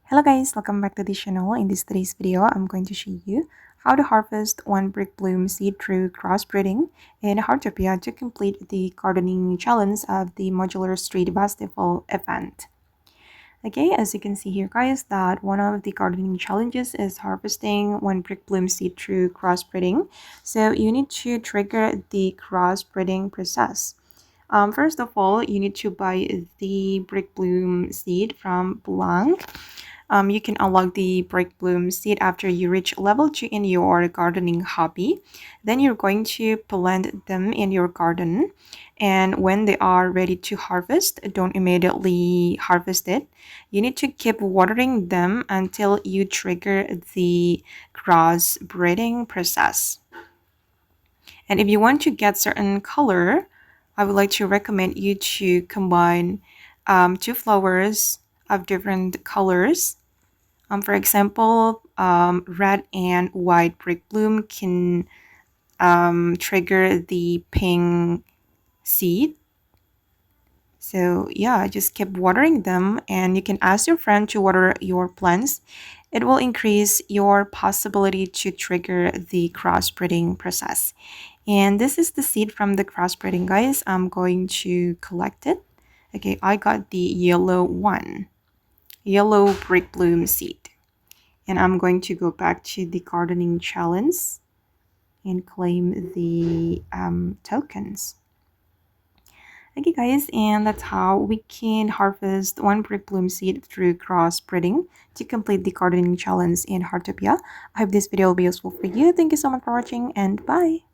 Hello guys, welcome back to the channel. In today's video, I'm going to show you how to harvest one Brickbloom seed through crossbreeding in Heartopia to complete the gardening challenge of the modular street festival event. Okay, as you can see here guys, that one of the gardening challenges is harvesting one Brickbloom seed through crossbreeding. So you need to trigger the crossbreeding process. First of all, you need to buy the Brickbloom seed from Blanc. You can unlock the Brickbloom seed after you reach level 2 in your gardening hobby. Then you're going to plant them in your garden. And when they are ready to harvest, don't immediately harvest it. You need to keep watering them until you trigger the crossbreeding process. And if you want to get certain color, I would like to recommend you to combine two flowers of different colors. For example, red and white Brickbloom can trigger the pink seed. So yeah, just keep watering them, and you can ask your friend to water your plants. It will increase your possibility to trigger the crossbreeding process. And this is the seed from the crossbreeding, guys. I'm going to collect it. Okay, I got the yellow one, yellow Brickbloom seed. And I'm going to go back to the gardening challenge and claim the tokens. Okay guys, and that's how we can harvest one Brickbloom seed through crossbreeding to complete the gardening challenge in Heartopia. I hope this video will be useful for you. Thank you so much for watching, and bye!